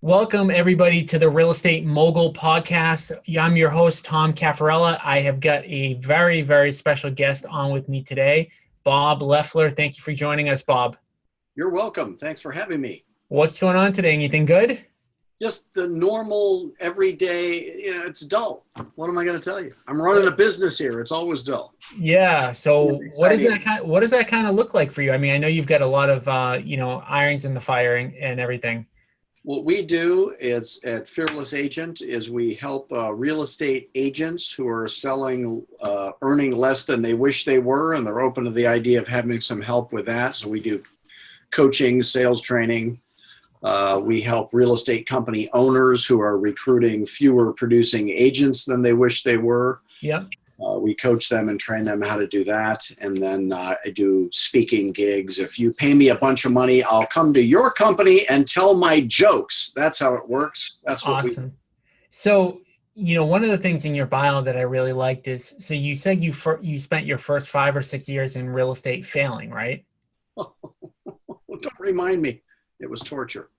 Welcome, everybody, to the Real Estate Mogul Podcast. I'm your host, Tom Caffarella. I have got a very, very special guest on with me today, Bob Loeffler. Thank you for joining us, Bob. You're welcome. Thanks for having me. What's going on today? Anything good? Just the normal, everyday, it's dull. What am I going to tell you? I'm running a business here. It's always dull. Yeah. So what does that kind of look like for you? I mean, I know you've got a lot of, irons in the fire and everything. What we do is at Fearless Agent is we help real estate agents who are selling, earning less than they wish they were, and they're open to the idea of having some help with that. So we do coaching, sales training. We help real estate company owners who are recruiting fewer producing agents than they wish they were. Yep. We coach them and train them how to do that. And then I do speaking gigs. If you pay me a bunch of money, I'll come to your company and tell my jokes. That's how it works. That's what awesome. So, one of the things in your bio that I really liked is, so you said you spent your first 5 or 6 years in real estate failing, right? Don't remind me. It was torture.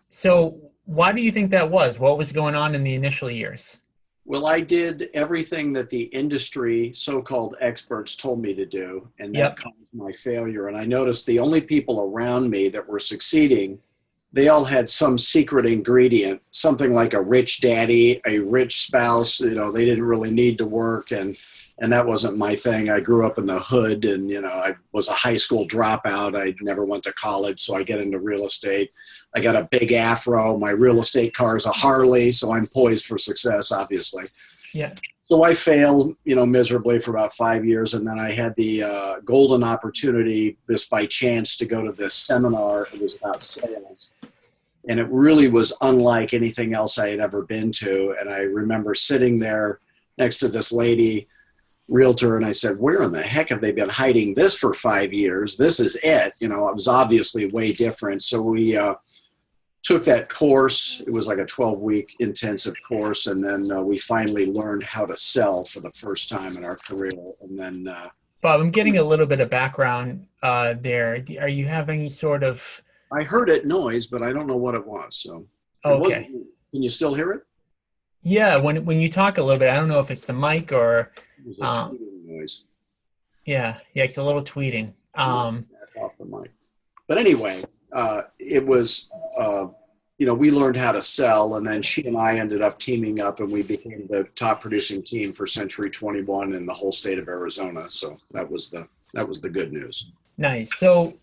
So why do you think that was? What was going on in the initial years? Well, I did everything that the industry, so-called experts, told me to do, and that caused my failure. And I noticed the only people around me that were succeeding, they all had some secret ingredient, something like a rich daddy, a rich spouse. They didn't really need to work, and that wasn't my thing. I grew up in the hood, and I was a high school dropout. I never went to college, so I get into real estate. I got a big afro. My real estate car is a Harley, so I'm poised for success, obviously. Yeah. So I failed, miserably for about 5 years, and then I had the golden opportunity, just by chance, to go to this seminar. It was about sales, and it really was unlike anything else I had ever been to. And I remember sitting there next to this lady, realtor, and I said, where in the heck have they been hiding this for 5 years? This is it. It was obviously way different. So we took that course. It was like a 12-week intensive course, and then we finally learned how to sell for the first time in our career. And then Bob, I'm getting a little bit of background there. Are you having any sort of... I heard it noise, but I don't know what it was. So okay. Can you still hear it? Yeah, when you talk a little bit, I don't know if it's the mic or... It was a tweeting noise. Yeah, it's a little tweeting. That's off the mic. But anyway, it was, we learned how to sell, and then she and I ended up teaming up, and we became the top producing team for Century 21 in the whole state of Arizona. So that was the good news. Nice. So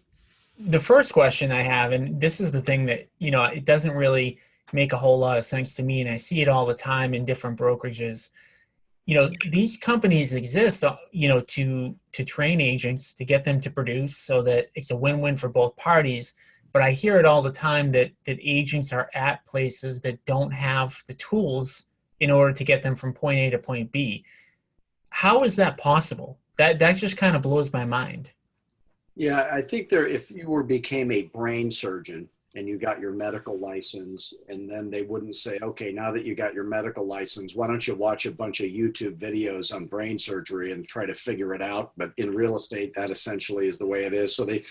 the first question I have, and this is the thing that, it doesn't really make a whole lot of sense to me, and I see it all the time in different brokerages. These companies exist, to train agents, to get them to produce so that it's a win-win for both parties. But I hear it all the time that agents are at places that don't have the tools in order to get them from point A to point B. How is that possible? That just kind of blows my mind. Yeah, I think if you became a brain surgeon and you got your medical license, and then they wouldn't say, okay, now that you got your medical license, why don't you watch a bunch of YouTube videos on brain surgery and try to figure it out? But in real estate, that essentially is the way it is. So they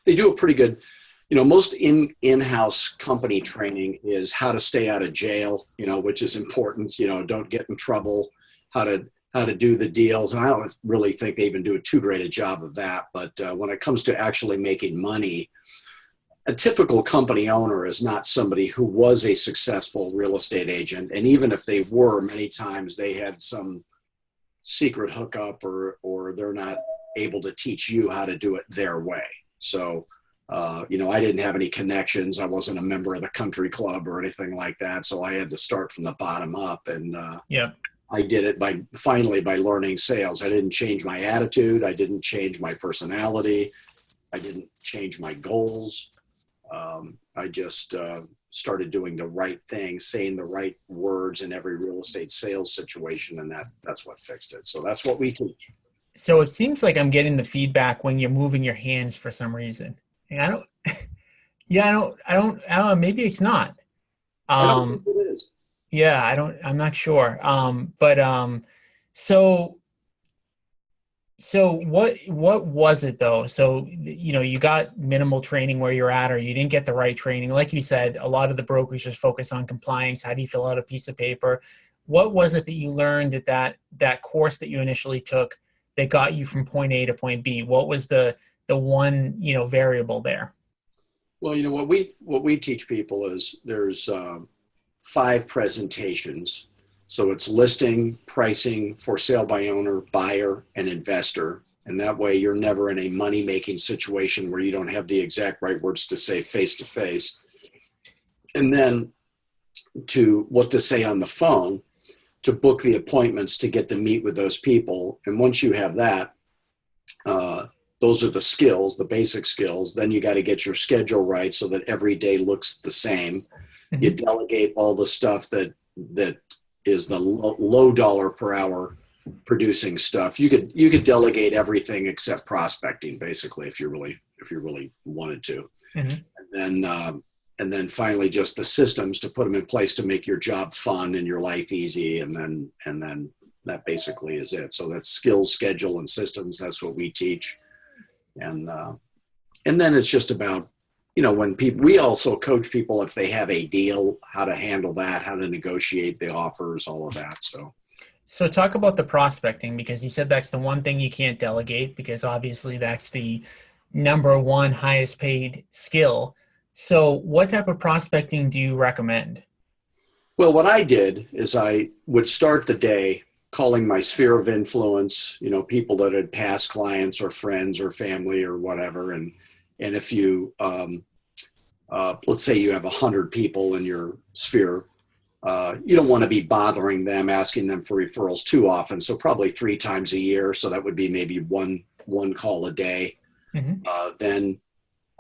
do a pretty good, most in-house company training is how to stay out of jail, which is important, don't get in trouble, how to do the deals. And I don't really think they even do too great a job of that. But when it comes to actually making money, a typical company owner is not somebody who was a successful real estate agent. And even if they were, many times they had some secret hookup or they're not able to teach you how to do it their way. So, I didn't have any connections. I wasn't a member of the country club or anything like that. So I had to start from the bottom up. And I did it by learning sales. I didn't change my attitude. I didn't change my personality. I didn't change my goals. I just started doing the right thing, saying the right words in every real estate sales situation, and that's what fixed it. So that's what we teach. So it seems like I'm getting the feedback when you're moving your hands for some reason. And I don't, maybe it's not. I don't think it is. Yeah, I'm not sure. So So what was it though? So you got minimal training where you're at, or you didn't get the right training. Like you said, a lot of the brokers just focus on compliance. How do you fill out a piece of paper? What was it that you learned at that course that you initially took that got you from point A to point B? What was the one variable there? Well, what we teach people is there's 5 presentations. So it's listing, pricing, for sale by owner, buyer, and investor. And that way you're never in a money-making situation where you don't have the exact right words to say face to face. And then to what to say on the phone, to book the appointments to get to meet with those people. And once you have that, those are the skills, the basic skills. Then you got to get your schedule right so that every day looks the same. Mm-hmm. You delegate all the stuff that is the low dollar per hour producing stuff. You could delegate everything except prospecting, basically, if you really wanted to. Mm-hmm. And then finally just the systems to put them in place to make your job fun and your life easy. And then that basically is it. So that's skills, schedule, and systems. That's what we teach. And then it's just about, when we also coach people if they have a deal, how to handle that, how to negotiate the offers, all of that. So talk about the prospecting, because you said that's the one thing you can't delegate, because obviously that's the number one highest paid skill. So what type of prospecting do you recommend? Well, what I did is I would start the day calling my sphere of influence, people that had past clients or friends or family or whatever. And if you, let's say you have 100 people in your sphere, you don't want to be bothering them, asking them for referrals too often. So probably 3 times a year. So that would be maybe one call a day. Mm-hmm. Then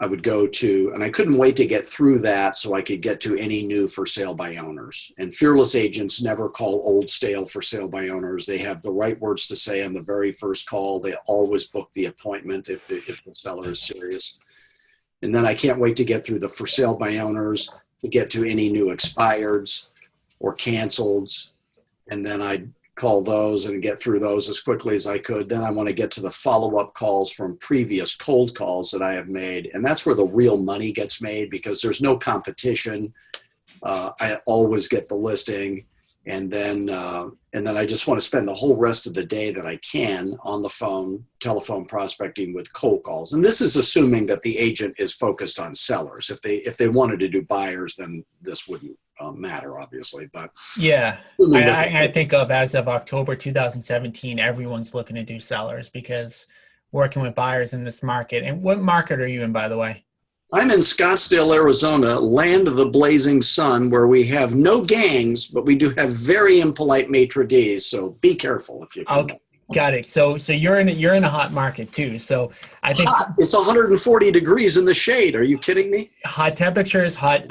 I would go to, and I couldn't wait to get through that so I could get to any new for sale by owners. And fearless agents never call old stale for sale by owners. They have the right words to say on the very first call. They always book the appointment if the seller is serious. And then I can't wait to get through the for sale by owners, to get to any new expireds or canceleds. And then I'd call those and get through those as quickly as I could. Then I want to get to the follow-up calls from previous cold calls that I have made. And that's where the real money gets made, because there's no competition. I always get the listing. And then I just want to spend the whole rest of the day that I can on the phone, telephone prospecting with cold calls. And this is assuming that the agent is focused on sellers. If they wanted to do buyers, then this wouldn't matter, obviously. But yeah, I think of, as of October 2017, everyone's looking to do sellers because working with buyers in this market. And what market are you in, by the way? I'm in Scottsdale, Arizona, land of the blazing sun, where we have no gangs, but we do have very impolite maitre d's. So be careful if you can. Okay, got it. So you're in a hot market too. So I think it's 140 degrees in the shade. Are you kidding me? Hot temperatures, hot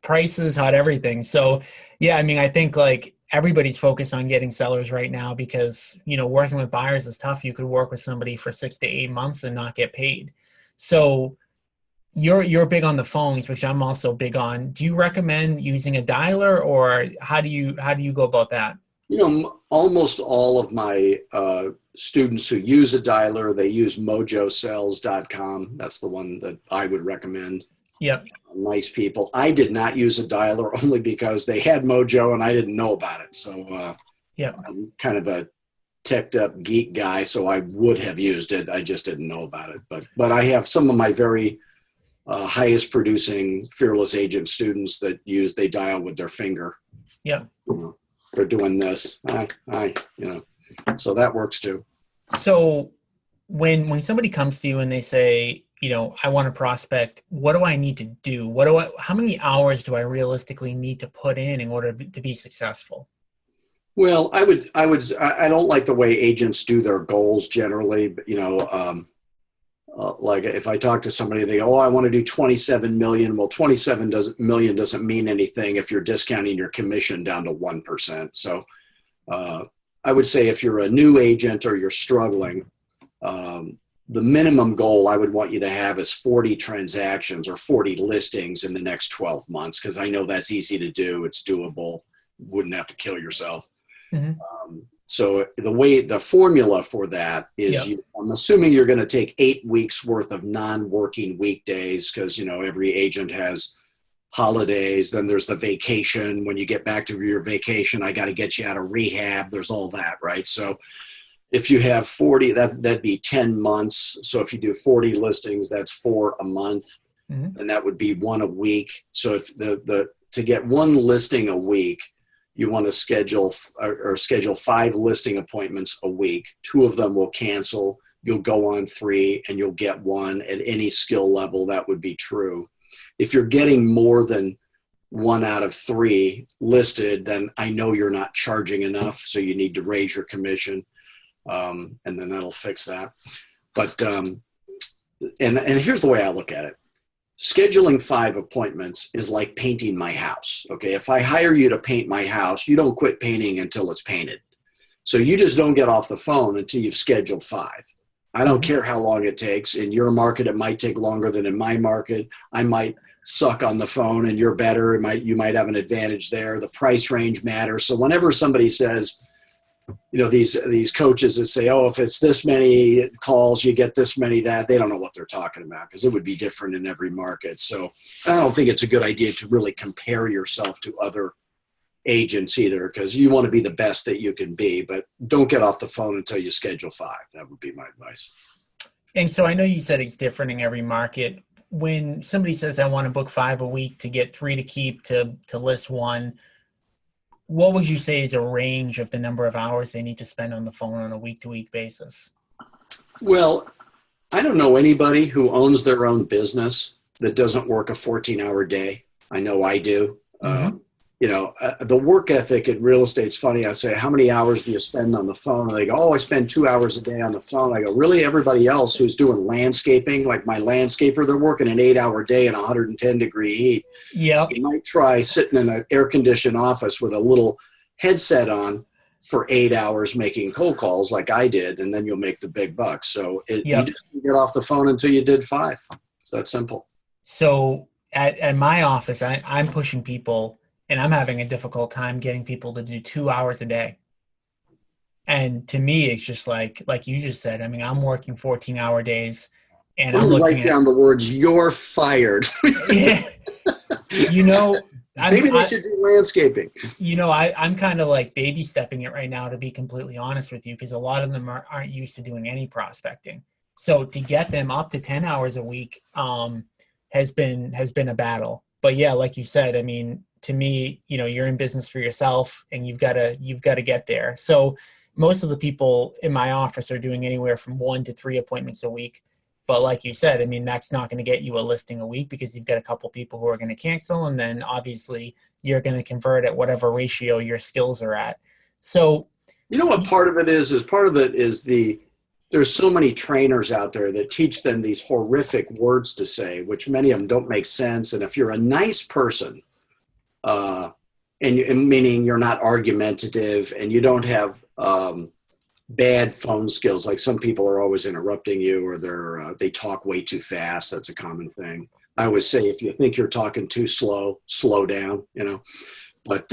prices, hot everything. So yeah, I mean, I think like everybody's focused on getting sellers right now because, working with buyers is tough. You could work with somebody for 6 to 8 months and not get paid. So you're big on the phones, which I'm also big on. Do you recommend using a dialer, or how do you go about that? Almost all of my students who use a dialer, they use mojosells.com. That's the one that I would recommend. Yep. Nice people. I did not use a dialer only because they had Mojo and I didn't know about it. So I'm kind of a teched up geek guy, so I would have used it. I just didn't know about it. But I have some of my very highest producing fearless agent students that they dial with their finger. Yeah. They're doing this. So that works too. So when somebody comes to you and they say, I want to prospect, what do I need to do? How many hours do I realistically need to put in order to be successful? Well, I don't like the way agents do their goals generally, but like if I talk to somebody, they go, I want to do 27 million. Well, 27 million doesn't mean anything if you're discounting your commission down to 1%. So I would say if you're a new agent or you're struggling, the minimum goal I would want you to have is 40 transactions or 40 listings in the next 12 months, because I know that's easy to do. It's doable. Wouldn't have to kill yourself. Mm-hmm. So the formula for that is, Yep. I'm assuming you're going to take 8 weeks worth of non-working weekdays, because, every agent has holidays. Then there's the vacation. When you get back to your vacation, I got to get you out of rehab. There's all that, right? So if you have 40, that'd be 10 months. So if you do 40 listings, that's 4 a month, and that would be 1 a week. So if to get 1 listing a week, you want to schedule 5 listing appointments a week. 2 of them will cancel. You'll go on 3 and you'll get 1 at any skill level. That would be true. If you're getting more than 1 out of 3 listed, then I know you're not charging enough. So you need to raise your commission. And then that'll fix that. But, and here's the way I look at it. Scheduling 5 appointments is like painting my house. Okay. If I hire you to paint my house, you don't quit painting until it's painted. So you just don't get off the phone until you've scheduled 5. I don't care how long it takes. In your market, it might take longer than in my market. I might suck on the phone and you're better. You might have an advantage there. The price range matters. So whenever somebody says, these coaches that say, oh, if it's this many calls, you get this many, that, they don't know what they're talking about, because it would be different in every market. So I don't think it's a good idea to really compare yourself to other agents either, because you want to be the best that you can be, but don't get off the phone until you schedule 5. That would be my advice. And so I know you said it's different in every market. When somebody says, I want to book 5 a week to get 3 to keep to list 1, what would you say is a range of the number of hours they need to spend on the phone on a week-to-week basis? Well, I don't know anybody who owns their own business that doesn't work a 14-hour day. I know I do. The work ethic in real estate's funny. I say, how many hours do you spend on the phone? And they go, oh, I spend 2 hours a day on the phone. I go, really? Everybody else who's doing landscaping, like my landscaper, they're working an 8-hour day in 110-degree heat. Yeah. You might try sitting in an air-conditioned office with a little headset on for 8 hours making cold calls like I did, and then you'll make the big bucks. So you just don't get off the phone until you did 5. It's that simple. So at my office, I'm pushing people, and I'm having a difficult time getting people to do 2 hours a day. And to me, it's just like you just said, I mean, I'm working 14-hour days, and I'm looking write down the words, you're fired. Yeah. Maybe they should do landscaping. I'm kind of like baby stepping it right now, to be completely honest with you, because a lot of them aren't used to doing any prospecting. So to get them up to 10 hours a week has been a battle. But yeah, like you said, I mean, to me, you're in business for yourself, and you've got to get there. So most of the people in my office are doing anywhere from 1 to 3 appointments a week. But like you said, I mean, that's not going to get you a listing a week, because you've got a couple people who are going to cancel, and then obviously you're going to convert at whatever ratio your skills are at. So, what part of it is there's so many trainers out there that teach them these horrific words to say, which many of them don't make sense. And if you're a nice person, and meaning you're not argumentative and you don't have bad phone skills, like some people are always interrupting you, or they talk way too fast. That's a common thing. I always say, if you think you're talking too slow, slow down, But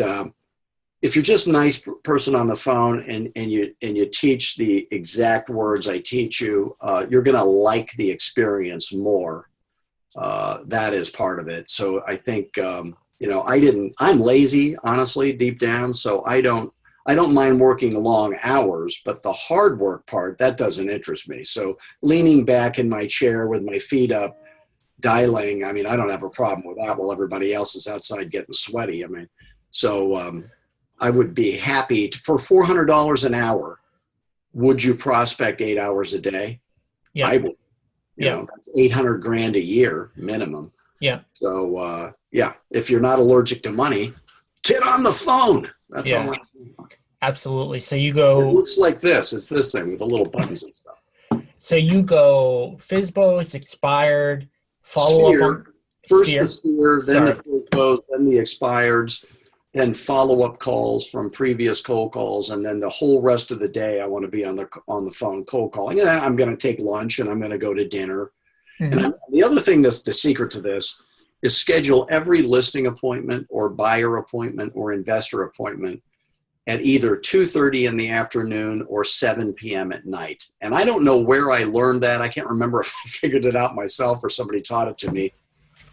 if you're just a nice person on the phone and you teach the exact words I teach you, you're going to like the experience more. That is part of it. So I think, I'm lazy, honestly, deep down. So I don't mind working long hours, but the hard work part, that doesn't interest me. So leaning back in my chair with my feet up, dialing, I mean, I don't have a problem with that while everybody else is outside getting sweaty. I mean, so I would be happy for $400 an hour. Would you prospect 8 hours a day? Yeah. I would. That's $800,000 a year minimum. Yeah. So, if you're not allergic to money, get on the phone. That's all I'm saying. Absolutely. So you go. It looks like this. It's this thing with the little buttons and stuff. So you go FSBO, it's expired, follow up on first the sphere, then the FSBOs, then the expireds, then follow-up calls from previous cold calls, and then the whole rest of the day I want to be on the phone cold calling. And I'm going to take lunch and I'm going to go to dinner. Mm-hmm. And the other thing that's the secret to this is schedule every listing appointment or buyer appointment or investor appointment at either 2:30 in the afternoon or 7 p.m. at night. And I don't know where I learned that. I can't remember if I figured it out myself or somebody taught it to me,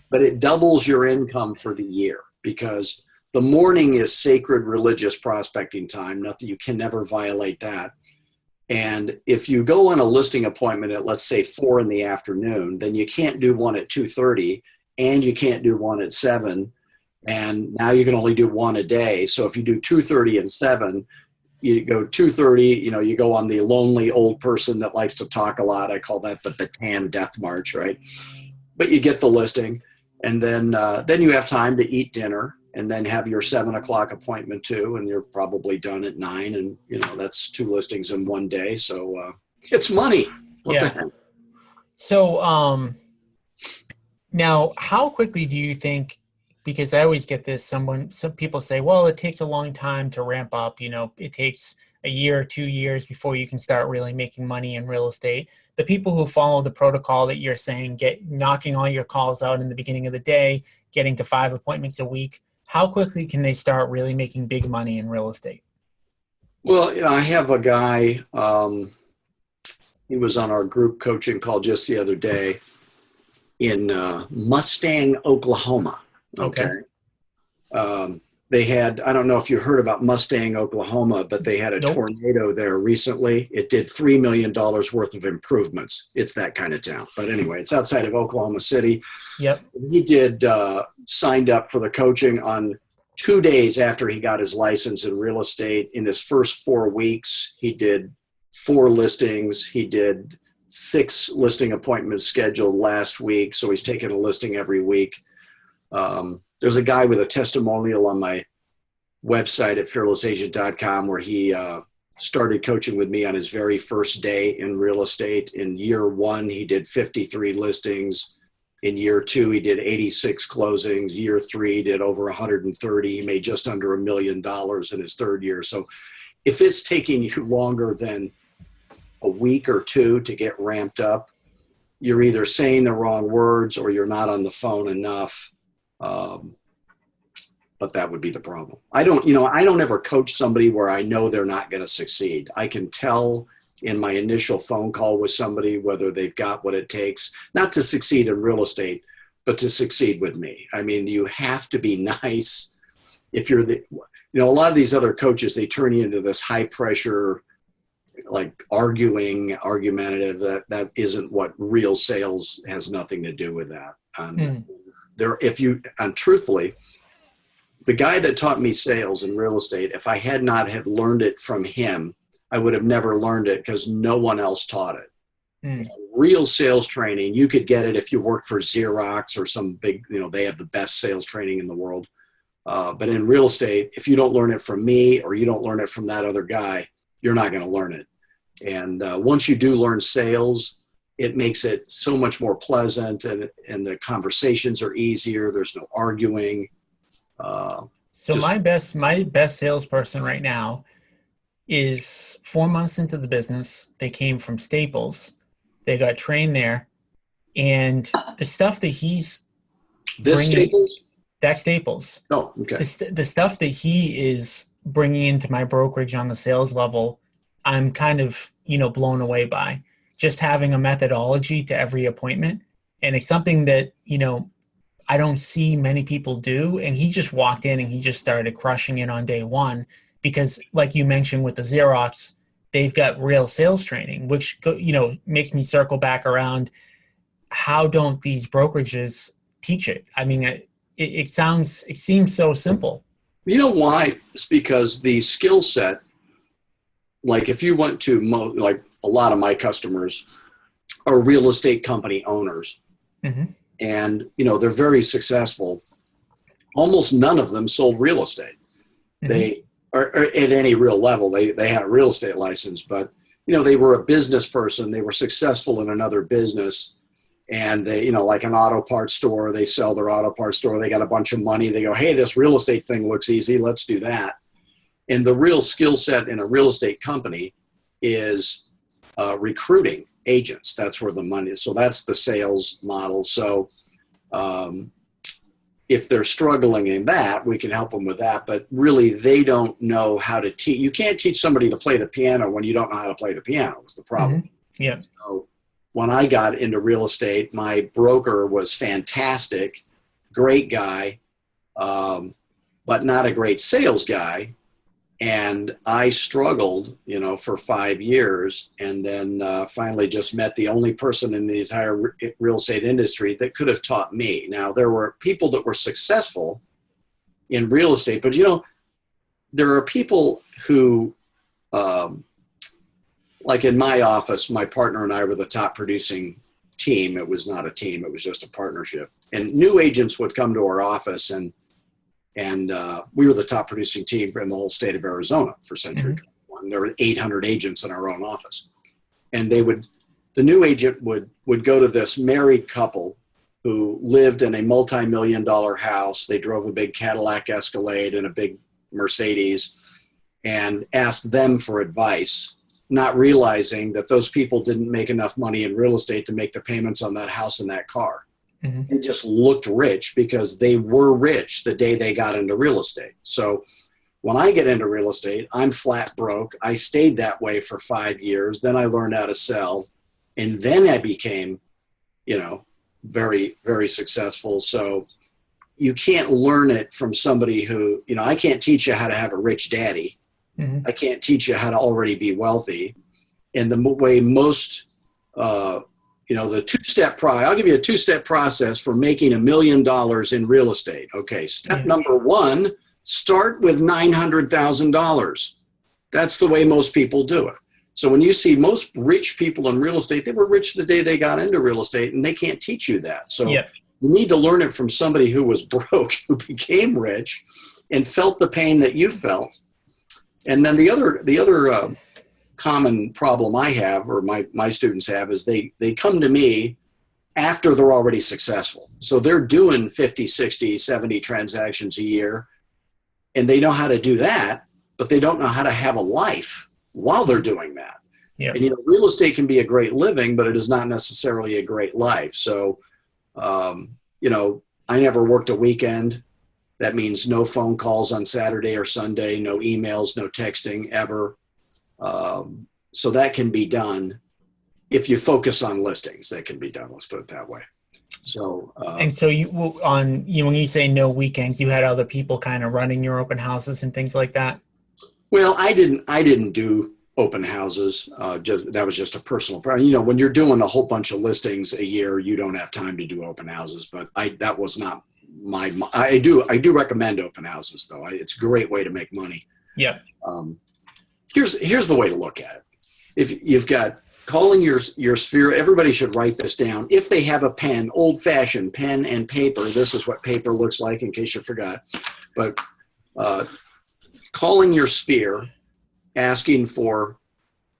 but it doubles your income for the year, because the morning is sacred religious prospecting time. Nothing, you can never violate that. And if you go on a listing appointment at, let's say, 4 in the afternoon, then you can't do one at 2:30 and you can't do one at 7. And now you can only do one a day. So if you do 2:30 and 7, you go 2:30, you go on the lonely old person that likes to talk a lot. I call that the Bataan Death March, right? But you get the listing, and then you have time to eat dinner, and then have your 7 o'clock appointment too, and you're probably done at 9, and that's 2 listings in one day. So it's money. What the heck? So now, how quickly do you think? Because I always get this, some people say, well, it takes a long time to ramp up. It takes a year or 2 years before you can start really making money in real estate. The people who follow the protocol that you're saying, knocking all your calls out in the beginning of the day, getting to 5 appointments a week, how quickly can they start really making big money in real estate? Well, I have a guy, he was on our group coaching call just the other day in Mustang, Oklahoma. Okay. They had, I don't know if you heard about Mustang, Oklahoma, but they had a tornado there recently. It did $3 million worth of improvements. It's that kind of town. But anyway, it's outside of Oklahoma City. Yep. He did, signed up for the coaching on 2 days after he got his license in real estate. In his first 4 weeks, he did 4 listings. He did 6 listing appointments scheduled last week. So he's taking a listing every week. There's a guy with a testimonial on my website at fearlessagent.com where he started coaching with me on his very first day in real estate. In year 1, he did 53 listings. In year 2, he did 86 closings. Year 3, he did over 130. He made just under $1 million in his 3rd year. So if it's taking you longer than a week or 2 to get ramped up, you're either saying the wrong words or you're not on the phone enough. But that would be the problem. I don't ever coach somebody where I know they're not going to succeed. I can tell in my initial phone call with somebody whether they've got what it takes, not to succeed in real estate, but to succeed with me. I mean, you have to be nice. If you're a lot of these other coaches, they turn you into this high pressure, like argumentative. That isn't what real sales has. Nothing to do with that. And truthfully, the guy that taught me sales in real estate, if I had not have learned it from him, I would have never learned it because no one else taught it. Real sales training, you could get it if you worked for Xerox or some big, they have the best sales training in the world. But in real estate, if you don't learn it from me or you don't learn it from that other guy, you're not going to learn it. And once you do learn sales, it makes it so much more pleasant, and the conversations are easier. There's no arguing. So my best salesperson right now is 4 months into the business. They came from Staples. They got trained there, and the stuff that he's Staples. That Staples. Oh, okay. The stuff that he is bringing into my brokerage on the sales level, I'm kind of blown away by. Just having a methodology to every appointment. And it's something that, I don't see many people do. And he just walked in and he just started crushing it on day 1 because, like you mentioned with the Xerox, they've got real sales training, which, makes me circle back around. How don't these brokerages teach it? I mean, it seems so simple. You know why? It's because the skill set, like if you went to like a lot of my customers are real estate company owners. Mm-hmm. And, they're very successful. Almost none of them sold real estate. Mm-hmm. They are at any real level. They had a real estate license, but, they were a business person. They were successful in another business. And they, like an auto parts store, they sell their auto parts store. They got a bunch of money. They go, hey, this real estate thing looks easy. Let's do that. And the real skill set in a real estate company is recruiting agents. That's where the money is. So that's the sales model. So if they're struggling in that, we can help them with that. But really, they don't know how to teach. You can't teach somebody to play the piano when you don't know how to play the piano, is the problem. Mm-hmm. Yeah. So when I got into real estate, my broker was fantastic, great guy, but not a great sales guy. And I struggled, for 5 years, and then finally just met the only person in the entire real estate industry that could have taught me. Now, there were people that were successful in real estate, but there are people who, like in my office, my partner and I were the top producing team. It was not a team, it was just a partnership. And new agents would come to our office, and we were the top producing team in the whole state of Arizona for Century 21. There were 800 agents in our own office. And the new agent would go to this married couple who lived in a multi-million-dollar house. They drove a big Cadillac Escalade and a big Mercedes, and ask them for advice, not realizing that those people didn't make enough money in real estate to make the payments on that house and that car. And just looked rich because they were rich the day they got into real estate. So when I get into real estate, I'm flat broke. I stayed that way for 5 years. Then I learned how to sell. And then I became, very, very successful. So you can't learn it from somebody who, I can't teach you how to have a rich daddy. I can't teach you how to already be wealthy. And the way most, the I'll give you a two-step process for making $1 million in real estate. Okay. Step number one, start with $900,000. That's the way most people do it. So when you see most rich people in real estate, they were rich the day they got into real estate, and they can't teach you that. So you need to learn it from somebody who was broke, who became rich and felt the pain that you felt. And then the other common problem I have, or my students have, is they come to me after they're already successful. So they're doing 50, 60, 70 transactions a year, and they know how to do that, but they don't know how to have a life while they're doing that. And real estate can be a great living, but it is not necessarily a great life. So I never worked a weekend. That means no phone calls on Saturday or Sunday, no emails, no texting ever. So that can be done if you focus on listings. That can be done. Let's put it that way. So and so when you say no weekends, you had other people kind of running your open houses and things like that. Well, I didn't do open houses. That was just a personal problem. When you're doing a whole bunch of listings a year, you don't have time to do open houses. But that was not I do recommend open houses, though. It's a great way to make money. Yeah. Here's the way to look at it. If you've got calling your sphere, everybody should write this down. If they have a pen, old-fashioned pen and paper, this is what paper looks like in case you forgot. But calling your sphere, asking for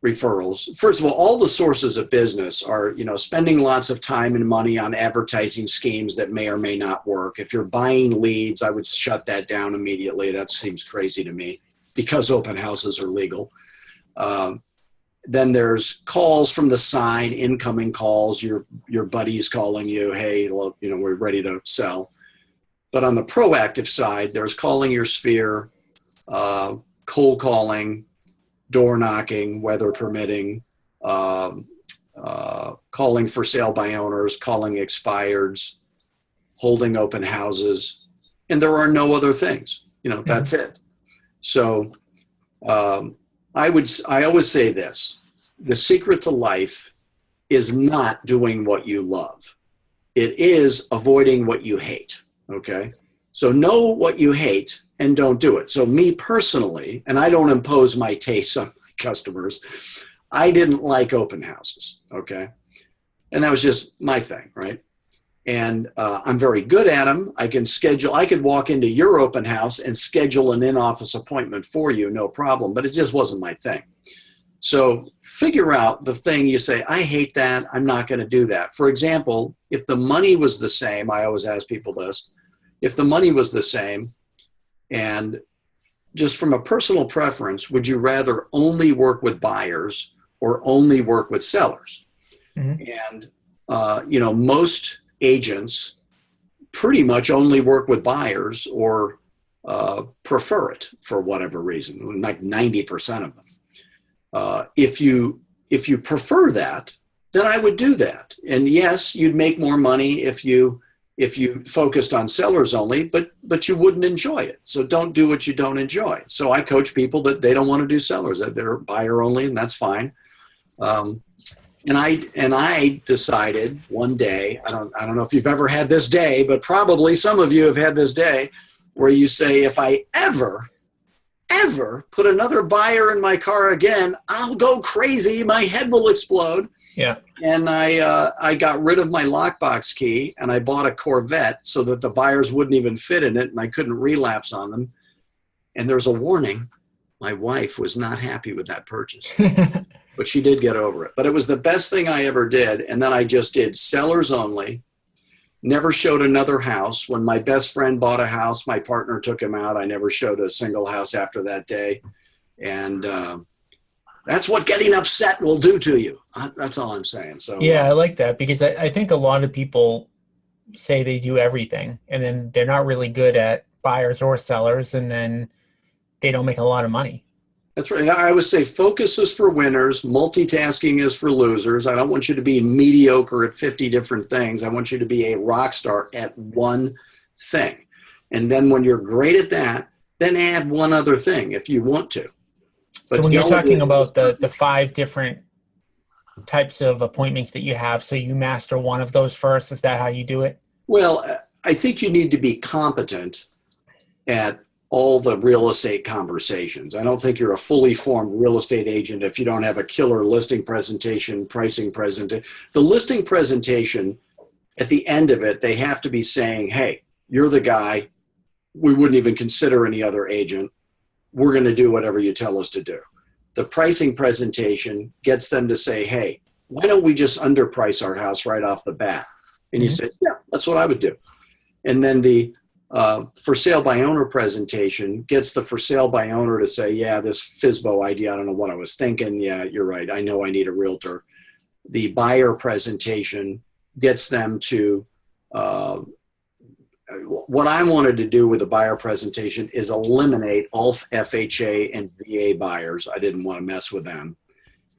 referrals. First of all the sources of business are, spending lots of time and money on advertising schemes that may or may not work. If you're buying leads, I would shut that down immediately. That seems crazy to me, because open houses are legal. Then there's calls from the side, incoming calls, your buddies calling you, hey, look, we're ready to sell. But on the proactive side, there's calling your sphere, cold calling, door knocking, weather permitting, calling for sale by owners, calling expireds, holding open houses, and there are no other things. That's it. So I always say this: the secret to life is not doing what you love. It is avoiding what you hate. Okay. So know what you hate and don't do it. So me personally, and I don't impose my tastes on my customers, I didn't like open houses. Okay. And that was just my thing. Right. And I'm very good at them. I could walk into your open house and schedule an in-office appointment for you, no problem, but it just wasn't my thing. So figure out the thing you say, I hate that, I'm not going to do that. For example, if the money was the same, I always ask people this, if the money was the same, and just from a personal preference, would you rather only work with buyers or only work with sellers? And, most agents pretty much only work with buyers or prefer it for whatever reason, like 90% of them. If you prefer that, then I would do that. And yes, you'd make more money if you focused on sellers only, but you wouldn't enjoy it. So don't do what you don't enjoy. So I coach people that they don't want to do sellers, that they're buyer only, and that's fine. And I decided one day, I don't know if you've ever had this day, but probably some of you have had this day where you say, if I ever put another buyer in my car again, I'll go crazy. My head will explode. Yeah. And I got rid of my lockbox key and I bought a Corvette so that the buyers wouldn't even fit in it and I couldn't relapse on them. And there's a warning. My wife was not happy with that purchase, but she did get over it. But it was the best thing I ever did. And then I just did sellers only, never showed another house. When my best friend bought a house, my partner took him out. I never showed a single house after that day. And that's what getting upset will do to you. That's all I'm saying. So yeah, I like that because I think a lot of people say they do everything and then they're not really good at buyers or sellers and then they don't make a lot of money. That's right. I would say focus is for winners. Multitasking is for losers. I don't want you to be mediocre at 50 different things. I want you to be a rock star at one thing. And then when you're great at that, then add one other thing if you want to. But so when you're talking about the 5 different types of appointments that you have, so you master one of those first, is that how you do it? Well, I think you need to be competent at all the real estate conversations. I don't think you're a fully formed real estate agent if you don't have a killer listing presentation, pricing presentation. The listing presentation, at the end of it, they have to be saying, hey, you're the guy. We wouldn't even consider any other agent. We're going to do whatever you tell us to do. The pricing presentation gets them to say, hey, why don't we just underprice our house right off the bat? And you say, yeah, that's what I would do. And then the for sale by owner presentation gets the for sale by owner to say, yeah, this FSBO idea, I don't know what I was thinking. Yeah, you're right. I know I need a realtor. The buyer presentation gets them to, what I wanted to do with the buyer presentation is eliminate all FHA and VA buyers. I didn't want to mess with them.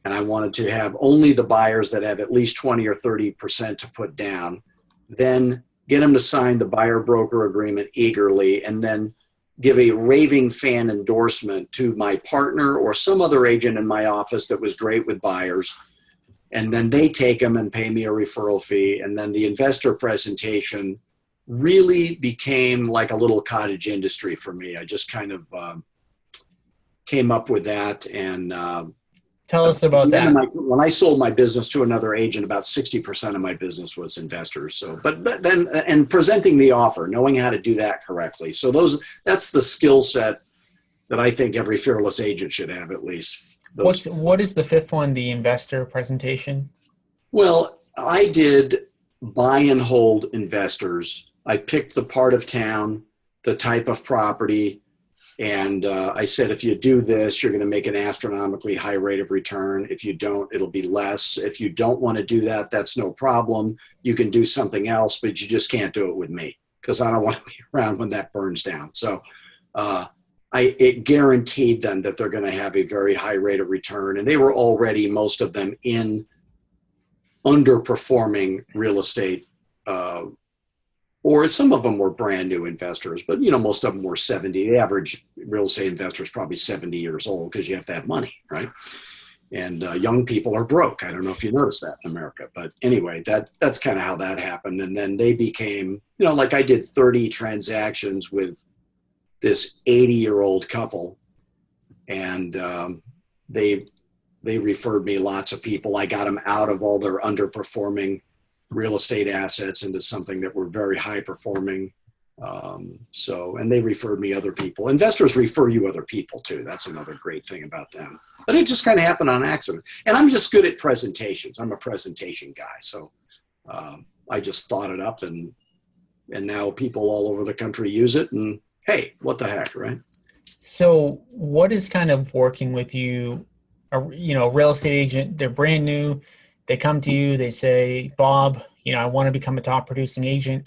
And I wanted to have only the buyers that have at least 20 or 30% to put down, then get them to sign the buyer broker agreement eagerly, and then give a raving fan endorsement to my partner or some other agent in my office that was great with buyers. And then they take them and pay me a referral fee. And then the investor presentation really became like a little cottage industry for me. I just kind of came up with that. And tell us about that. When I sold my business to another agent, about 60% of my business was investors. So, but then, and presenting the offer, knowing how to do that correctly. So that's the skill set that I think every fearless agent should have, at least. What is the 5th one, the investor presentation? Well, I did buy and hold investors. I picked the part of town, the type of property, and I said, if you do this, you're going to make an astronomically high rate of return. If you don't, it'll be less. If you don't want to do that, that's no problem. You can do something else, but you just can't do it with me because I don't want to be around when that burns down. So it guaranteed them that they're going to have a very high rate of return. And they were already, most of them, in underperforming real estate, or some of them were brand new investors, but most of them were 70. The average real estate investor is probably 70 years old because you have to have money, right? And young people are broke. I don't know if you noticed that in America, but anyway, that's kind of how that happened. And then they became, like I did 30 transactions with this 80-year-old couple, and they referred me lots of people. I got them out of all their underperforming real estate assets into something that were very high performing. And they referred me other people. Investors refer you other people too. That's another great thing about them. But it just kind of happened on accident. And I'm just good at presentations. I'm a presentation guy. So I just thought it up, and now people all over the country use it. And hey, what the heck, right? So what is kind of working with you? A real estate agent, they're brand new. They come to you, they say, Bob, I want to become a top producing agent.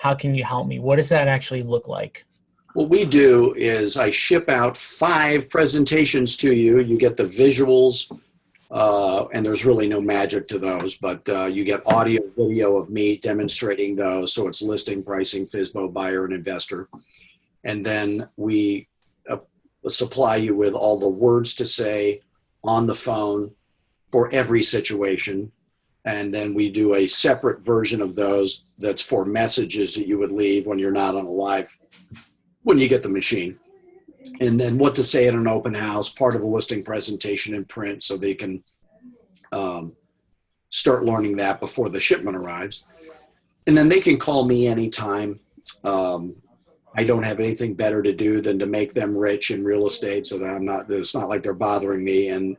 how can you help me? What does that actually look like? What we do is I ship out 5 presentations to you. You get the visuals, and there's really no magic to those, but you get audio, video of me demonstrating those. So it's listing, pricing, FSBO, buyer, and investor. And then we supply you with all the words to say on the phone for every situation. And then we do a separate version of those that's for messages that you would leave when you're not on a live, when you get the machine. And then what to say at an open house, part of a listing presentation in print, so they can start learning that before the shipment arrives. And then they can call me anytime. I don't have anything better to do than to make them rich in real estate, so that it's not like they're bothering me. And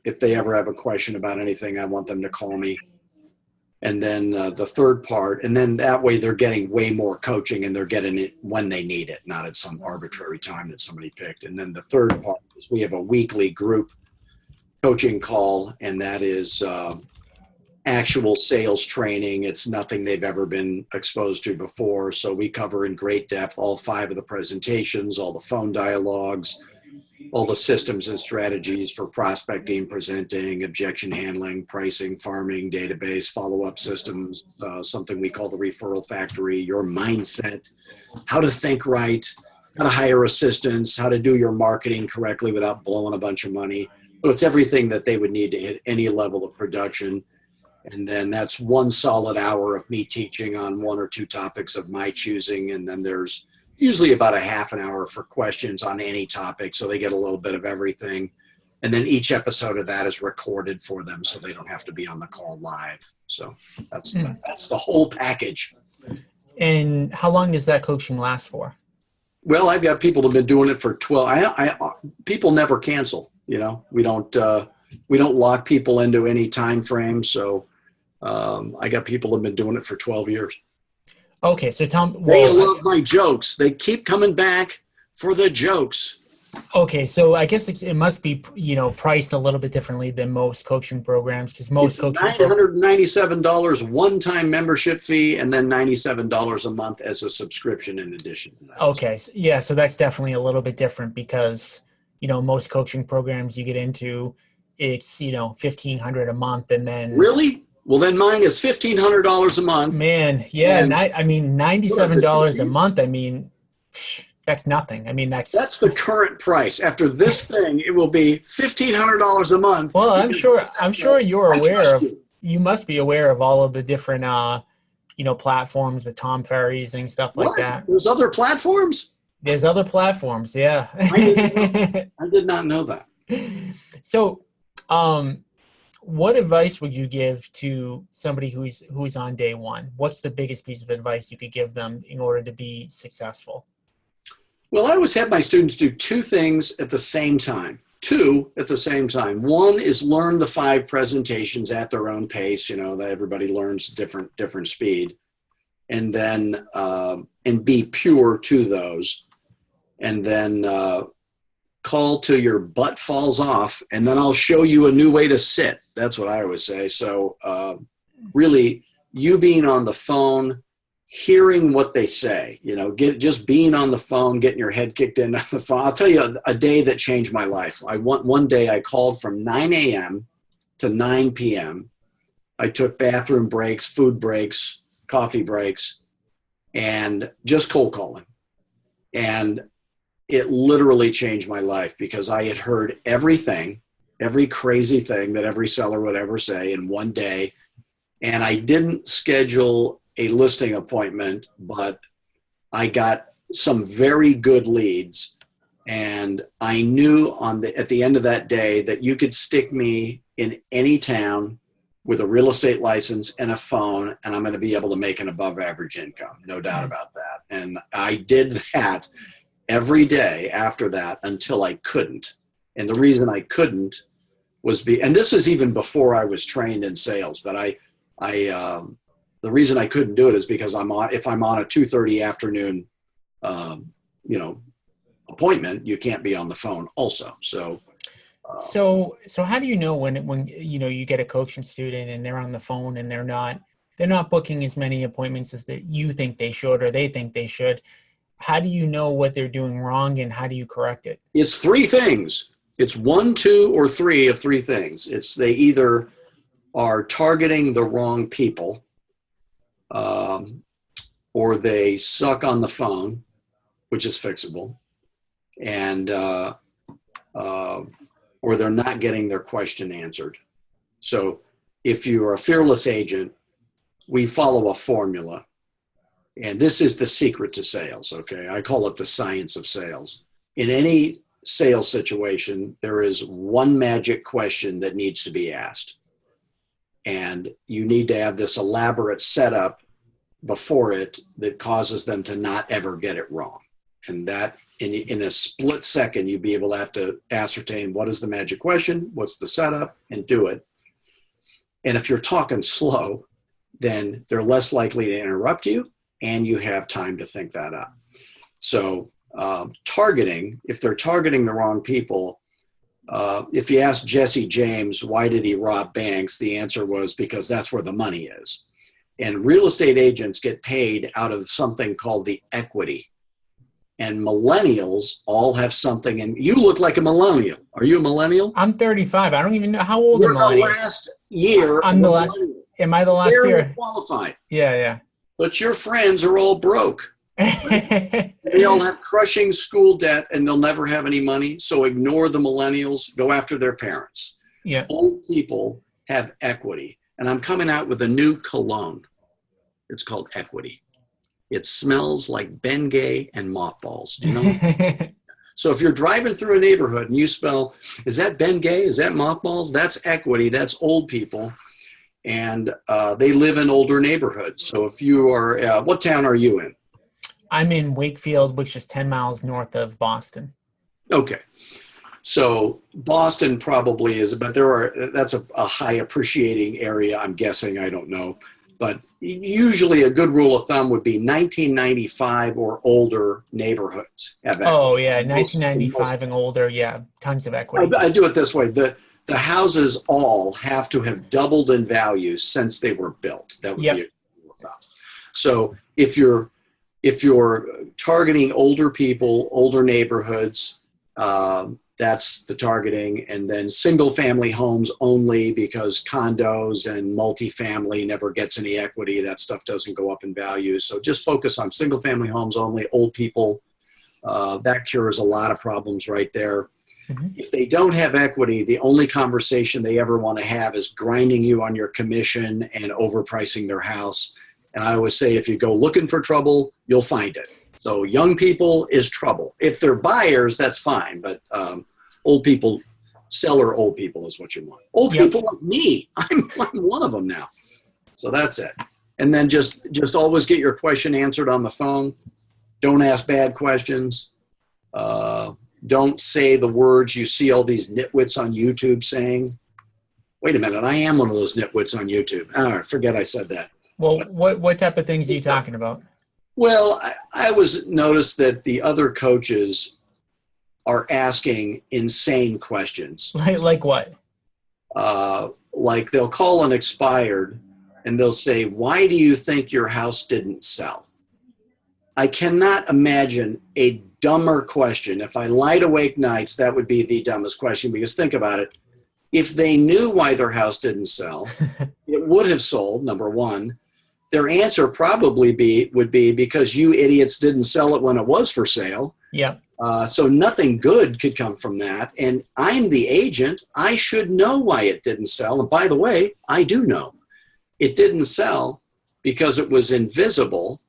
if they ever have a question about anything, I want them to call me. And then the third part, and then that way they're getting way more coaching, and they're getting it when they need it, not at some arbitrary time that somebody picked. And then the third part is we have a weekly group coaching call, and that is actual sales training. It's nothing they've ever been exposed to before. So we cover in great depth all 5 of the presentations, all the phone dialogues, all the systems and strategies for prospecting, presenting, objection handling, pricing, farming, database, follow-up systems, something we call the referral factory, your mindset, how to think right, how to hire assistants, how to do your marketing correctly without blowing a bunch of money. So it's everything that they would need to hit any level of production. And then that's 1 solid hour of me teaching on 1 or 2 topics of my choosing. And then there's usually about a half an hour for questions on any topic, so they get a little bit of everything. And then each episode of that is recorded for them, so they don't have to be on the call live. So that's the whole package. And how long does that coaching last for? Well, I've got people that have been doing it for 12. People never cancel. You know, we don't lock people into any time frame. So I got people that have been doing it for 12 years. Okay, so tell me. They love my jokes. They keep coming back for the jokes. Okay, so I guess it must be, priced a little bit differently than most coaching programs, because most coaching $997 one-time membership fee, and then $97 a month as a subscription in addition to that. Okay, yeah, so that's definitely a little bit different, because most coaching programs you get into, it's $1,500 a month, and then really. Well, then mine is $1,500 a month. Man, yeah, and $97 a month. I mean, that's nothing. I mean, that's the current price. After this thing, it will be $1,500 a month. Well, I'm sure you're aware of. You must be aware of all of the different, platforms with Tom Ferry's and stuff like that. There's other platforms. There's other platforms. Yeah. I did not know that. So, what advice would you give to somebody who's on day one? What's the biggest piece of advice you could give them in order to be successful? Well, I always have my students do 2 things at the same time. 2 at the same time. One is learn the 5 presentations at their own pace. That everybody learns different speed, and then and be pure to those, and then call till your butt falls off, and then I'll show you a new way to sit. That's what I always say. So really, you being on the phone, hearing what they say, just being on the phone, getting your head kicked in on the phone. I'll tell you a day that changed my life. One day I called from 9 a.m. to 9 p.m. I took bathroom breaks, food breaks, coffee breaks, and just cold calling. And it literally changed my life, because I had heard every crazy thing that every seller would ever say in one day. And I didn't schedule a listing appointment, but I got some very good leads. And I knew at the end of that day that you could stick me in any town with a real estate license and a phone, and I'm going to be able to make an above average income. No doubt about that. And I did that every day after that until I couldn't. And the reason I couldn't was and this is even before I was trained in sales, but the reason I couldn't do it is because if I'm on a 2:30 afternoon, appointment, you can't be on the phone also. So how do you know when you get a coaching student and they're on the phone and they're not they're not booking as many appointments as that you think they should or they think they should. How do you know what they're doing wrong and how do you correct it? It's three things. It's one, two, or three of three things. It's they either are targeting the wrong people, or they suck on the phone, which is fixable, and or they're not getting their question answered. So if you're a fearless agent, we follow a formula. And this is the secret to sales, okay? I call it the science of sales. In any sales situation, there is one magic question that needs to be asked. And you need to have this elaborate setup before it that causes them to not ever get it wrong. And that in a split second, you'd be able to have to ascertain what is the magic question, what's the setup, and do it. And if you're talking slow, then they're less likely to interrupt you, and you have time to think that up. So targeting, if they're targeting the wrong people, if you ask Jesse James, why did he rob banks? The answer was because that's where the money is. And real estate agents get paid out of something called the equity. And millennials all have something, and you look like a millennial. Are you a millennial? I'm 35. I don't even know how old You're am I. the last year. I'm the last. Am I the last Barely year? Qualified. Yeah. But your friends are all broke. They all have crushing school debt and they'll never have any money. So ignore the millennials, go after their parents. Yeah. Old people have equity. And I'm coming out with a new cologne. It's called Equity. It smells like Bengay and mothballs. Do you know? So if you're driving through a neighborhood and you smell, is that Bengay? Is that mothballs? That's Equity. That's old people. And they live in older neighborhoods. So if you are, what town are you in? I'm in Wakefield, which is 10 miles north of Boston. Okay. So Boston probably is, but that's a high appreciating area, I'm guessing. I don't know. But usually a good rule of thumb would be 1995 or older neighborhoods have equity. Oh, yeah. 1995 and older. Yeah. Tons of equity. I do it this way. The houses all have to have doubled in value since they were built. That would be a rule of thumb. So if you're targeting older people, older neighborhoods, that's the targeting. And then single family homes only, because condos and multifamily never gets any equity. That stuff doesn't go up in value. So just focus on single family homes only, old people. That cures a lot of problems right there. Mm-hmm. If they don't have equity, the only conversation they ever want to have is grinding you on your commission and overpricing their house. And I always say, if you go looking for trouble, you'll find it. So young people is trouble. If they're buyers, that's fine. But old people, seller old people is what you want. Old people like me. I'm one of them now. So that's it. And then just always get your question answered on the phone. Don't ask bad questions. Don't say the words you see all these nitwits on YouTube saying. Wait a minute, I am one of those nitwits on YouTube. All right, forget I said that. Well, what type of things are you talking about? Well, I was noticed that the other coaches are asking insane questions. Like what? Like they'll call an expired and they'll say, why do you think your house didn't sell? I cannot imagine a dumber question. If I lied awake nights, that would be the dumbest question, because think about it. If they knew why their house didn't sell, it would have sold, number one. Their answer probably would be because you idiots didn't sell it when it was for sale. Yeah. So nothing good could come from that. And I'm the agent. I should know why it didn't sell. And by the way, I do know. It didn't sell because it was invisible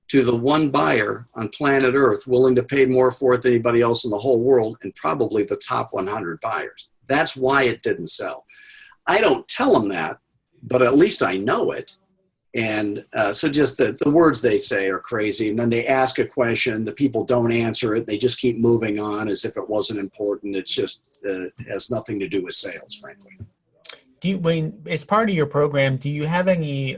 to the one buyer on planet Earth willing to pay more for it than anybody else in the whole world, and probably the top 100 buyers. That's why it didn't sell. I don't tell them that, but at least I know it. And so just the words they say are crazy. And then they ask a question, the people don't answer it. They just keep moving on as if it wasn't important. It's just it has nothing to do with sales, frankly. As part of your program, do you have any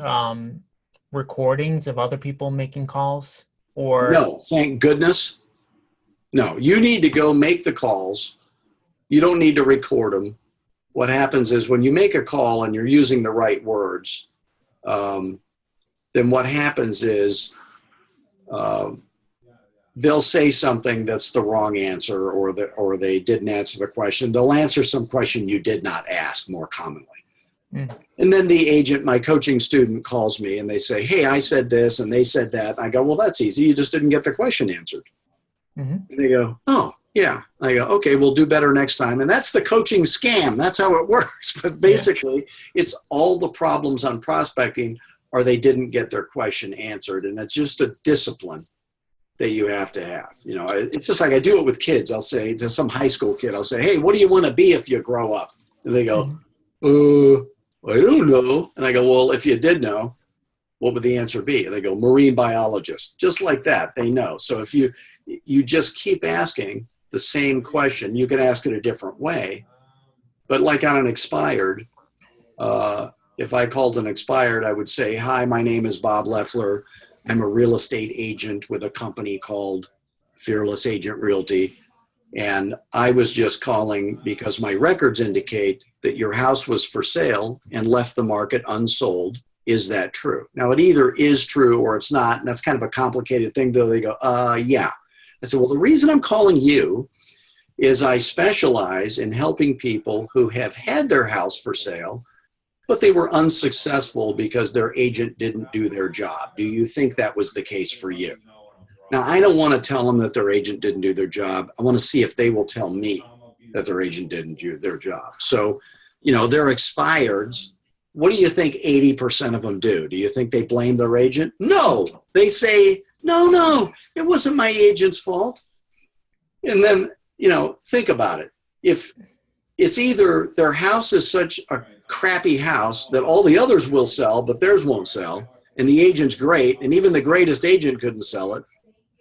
recordings of other people making calls? Or no, thank goodness. No, you need to go make the calls. You don't need to record them. What happens is when you make a call and you're using the right words, then what happens is they'll say something that's the wrong answer, or they didn't answer the question. They'll answer some question you did not ask more commonly. Mm. And then the agent, my coaching student, calls me and they say, hey, I said this and they said that. I go, well, that's easy. You just didn't get the question answered. Mm-hmm. And they go, oh, yeah. I go, okay, we'll do better next time. And that's the coaching scam. That's how it works. But basically, it's all the problems on prospecting are they didn't get their question answered. And it's just a discipline that you have to have. You know, it's just like I do it with kids. I'll say to some high school kid, I'll say, hey, what do you want to be if you grow up? And they go, I don't know. And I go, well, if you did know, what would the answer be? And they go, marine biologist. Just like that, they know. So if you just keep asking the same question, you can ask it a different way. But like on an expired, if I called an expired, I would say, hi, my name is Bob Loeffler. I'm a real estate agent with a company called Fearless Agent Realty. And I was just calling because my records indicate that your house was for sale and left the market unsold. Is that true? Now, it either is true or it's not. And that's kind of a complicated thing, though. They go, yeah. I said, well, the reason I'm calling you is I specialize in helping people who have had their house for sale, but they were unsuccessful because their agent didn't do their job. Do you think that was the case for you? Now, I don't want to tell them that their agent didn't do their job. I want to see if they will tell me that their agent didn't do their job. So, you know, they're expireds. What do you think 80% of them do? Do you think they blame their agent? No. They say, no, it wasn't my agent's fault. And then, you know, think about it. If it's either their house is such a crappy house that all the others will sell, but theirs won't sell, and the agent's great, and even the greatest agent couldn't sell it,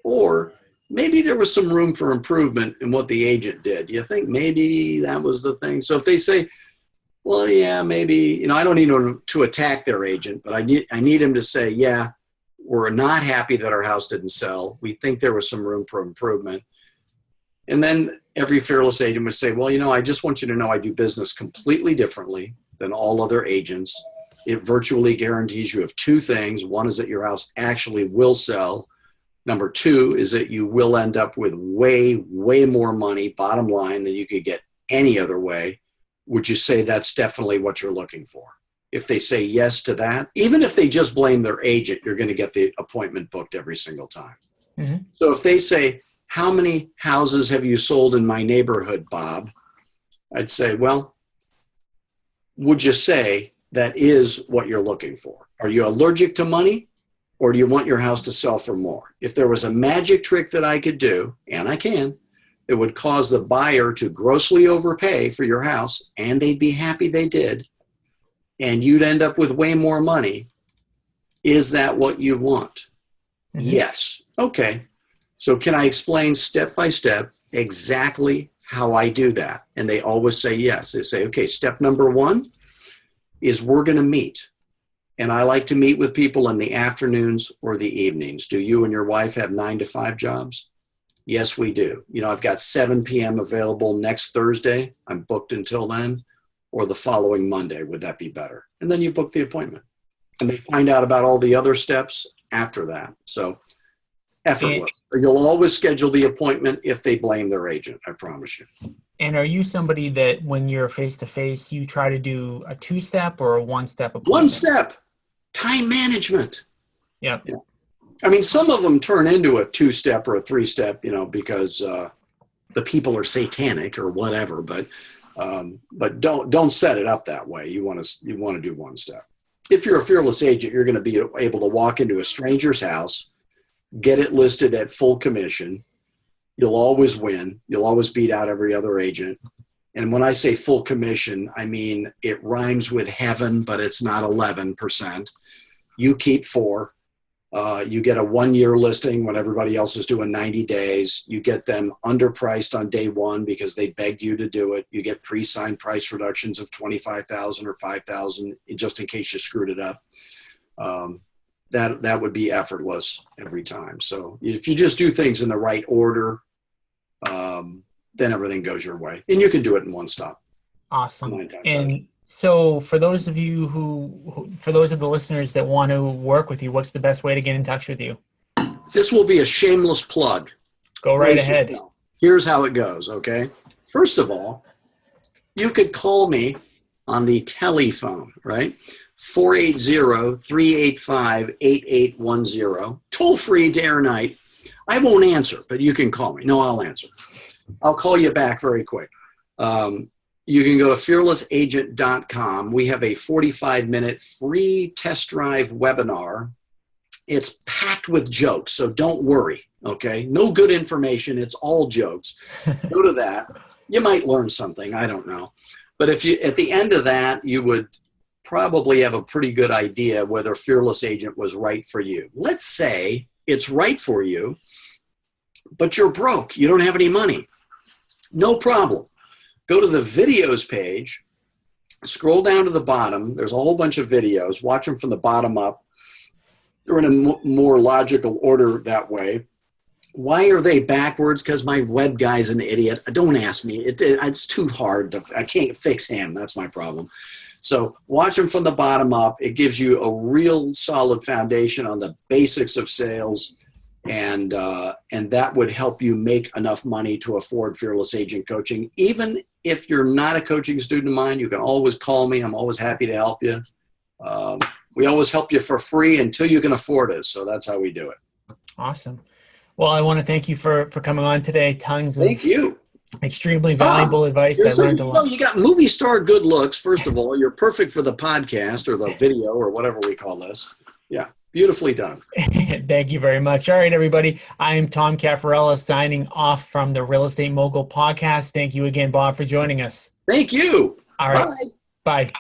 or maybe there was some room for improvement in what the agent did. Do you think maybe that was the thing? So if they say, well, yeah, maybe, you know, I don't need them to attack their agent, but I need them to say, yeah, we're not happy that our house didn't sell. We think there was some room for improvement. And then every fearless agent would say, well, you know, I just want you to know I do business completely differently than all other agents. It virtually guarantees you of two things. One is that your house actually will sell. Number two is that you will end up with way, way more money, bottom line, than you could get any other way. Would you say that's definitely what you're looking for? If they say yes to that, even if they just blame their agent, you're going to get the appointment booked every single time. Mm-hmm. So if they say, how many houses have you sold in my neighborhood, Bob? I'd say, well, would you say that is what you're looking for? Are you allergic to money, or do you want your house to sell for more? If there was a magic trick that I could do, and I can, it would cause the buyer to grossly overpay for your house, and they'd be happy they did, and you'd end up with way more money. Is that what you want? Mm-hmm. Yes. Okay. So can I explain step by step exactly how I do that? And they always say yes. They say, okay, step number one is we're going to meet. And I like to meet with people in the afternoons or the evenings. Do you and your wife have 9 to 5 jobs? Yes, we do. You know, I've got 7 p.m. available next Thursday. I'm booked until then, or the following Monday. Would that be better? And then you book the appointment. And they find out about all the other steps after that. So effortless. You'll always schedule the appointment if they blame their agent, I promise you. And are you somebody that when you're face-to-face, you try to do a 2-step or a 1-step appointment? 1 step. Time management. Yep. Yeah. I mean, some of them turn into a 2-step or a 3-step, you know, because the people are satanic or whatever. But don't set it up that way. You want to do 1 step. If you're a fearless agent, you're going to be able to walk into a stranger's house, get it listed at full commission. You'll always win. You'll always beat out every other agent. And when I say full commission, I mean it rhymes with heaven, but it's not 11%. You keep 4. You get a 1-year listing when everybody else is doing 90 days. You get them underpriced on day 1 because they begged you to do it. You get pre-signed price reductions of $25,000 or $5,000 just in case you screwed it up. That would be effortless every time. So if you just do things in the right order, then everything goes your way. And you can do it in 1 stop. Awesome. And So for those of you for those of the listeners that want to work with you, what's the best way to get in touch with you? This will be a shameless plug. Go right ahead. Here's how it goes, okay? First of all, you could call me on the telephone, right? 480-385-8810. Toll free day or night. I won't answer, but you can call me. No, I'll answer. I'll call you back very quick. You can go to fearlessagent.com. We have a 45-minute free test drive webinar. It's packed with jokes, so don't worry, okay? No good information. It's all jokes. Go to that. You might learn something. I don't know. But if you, at the end of that, you would probably have a pretty good idea whether Fearless Agent was right for you. Let's say it's right for you, but you're broke. You don't have any money. No problem. Go to the videos page, scroll down to the bottom. There's a whole bunch of videos. Watch them from the bottom up. They're in a more logical order that way. Why are they backwards? Because my web guy's an idiot. Don't ask me. It's too hard. I can't fix him. That's my problem. So watch them from the bottom up. It gives you a real solid foundation on the basics of sales, and that would help you make enough money to afford Fearless Agent coaching. Even if you're not a coaching student of mine, you can always call me. I'm always happy to help you. We always help you for free until you can afford it. So that's how we do it. Awesome. Well, I want to thank you for coming on today. Tons of Thank you. Extremely valuable advice. I learned a lot. You got movie star good looks, first of all. You're perfect for the podcast or the video or whatever we call this. Yeah, beautifully done. Thank you very much. All right, everybody. I am Tom Caffarella signing off from the Real Estate Mogul podcast. Thank you again, Bob, for joining us. Thank you. All right. Bye. Bye.